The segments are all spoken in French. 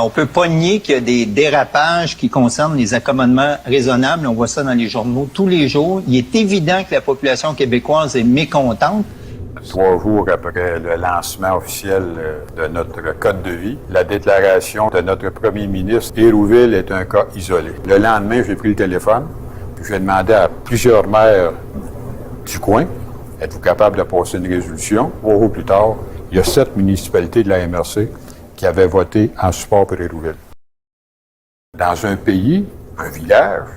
On peut pas nier qu'il y a des dérapages qui concernent les accommodements raisonnables. On voit ça dans les journaux tous les jours. Il est évident que la population québécoise est mécontente. 3 jours après le lancement officiel de notre code de vie, la déclaration de notre premier ministre, Hérouville est un cas isolé. Le lendemain, j'ai pris le téléphone, puis j'ai demandé à plusieurs maires du coin, êtes-vous capable de passer une résolution? 3 jours plus tard, il y a 7 municipalités de la MRC qui avaient voté en support pour Hérouville. Dans un pays, un village,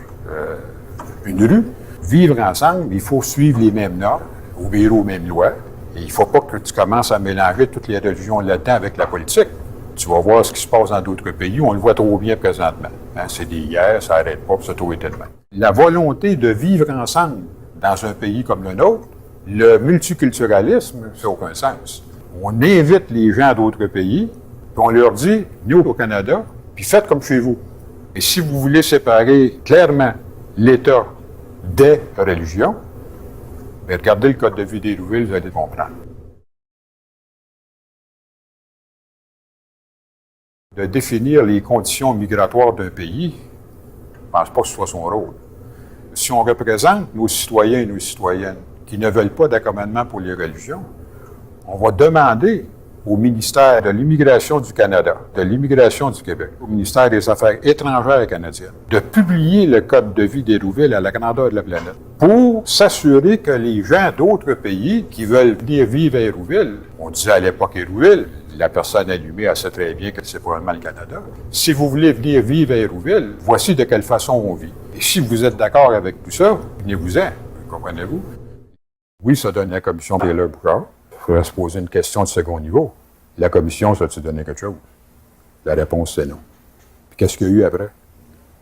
une rue, vivre ensemble, il faut suivre les mêmes normes, obéir aux mêmes lois. Et il ne faut pas que tu commences à mélanger toutes les religions là-dedans avec la politique. Tu vas voir ce qui se passe dans d'autres pays, on le voit trop bien présentement. Hein, c'est des guerres, ça n'arrête pas, puis ça a toujours été de même. La volonté de vivre ensemble dans un pays comme le nôtre, le multiculturalisme, ça n'a aucun sens. On invite les gens d'autres pays, puis on leur dit, nous au Canada, puis faites comme chez vous. Et si vous voulez séparer clairement l'État des religions, mais regardez le code de vie d'Hérouville, vous allez comprendre. De définir les conditions migratoires d'un pays, je ne pense pas que ce soit son rôle. Si on représente nos citoyens et nos citoyennes qui ne veulent pas d'accommodement pour les religions, on va demander au ministère de l'Immigration du Canada, de l'Immigration du Québec, au ministère des Affaires étrangères canadiennes, de publier le code de vie d'Hérouville à la grandeur de la planète pour s'assurer que les gens d'autres pays qui veulent venir vivre à Hérouville, on disait à l'époque Hérouville, la personne allumée, elle sait très bien que c'est probablement le Canada. Si vous voulez venir vivre à Hérouville, voici de quelle façon on vit. Et si vous êtes d'accord avec tout ça, venez-vous-en, comprenez-vous? Oui, ça donne la commission Taylor-Bouchard. Il faudrait se poser une question de second niveau. La commission, ça a-tu donné quelque chose? La réponse, c'est non. Puis qu'est-ce qu'il y a eu après?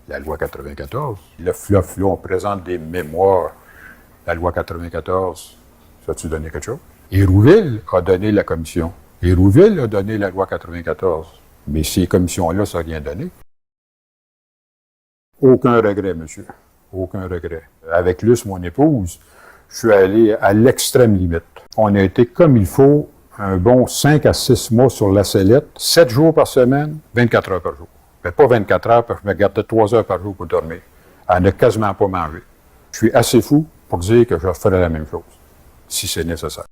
La loi 94. Le fluff, là, on présente des mémoires. La loi 94, ça a-tu donné quelque chose? Hérouville a donné la commission. Hérouville a donné la loi 94. Mais ces commissions-là, ça n'a rien donné. Aucun regret, monsieur. Aucun regret. Avec Luce, mon épouse, je suis allé à l'extrême limite. On a été comme il faut un bon 5 à 6 mois sur la sellette, 7 jours par semaine, 24 heures par jour. Mais pas 24 heures, parce que je me gardais 3 heures par jour pour dormir. À ne quasiment pas manger. Je suis assez fou pour dire que je ferai la même chose, si c'est nécessaire.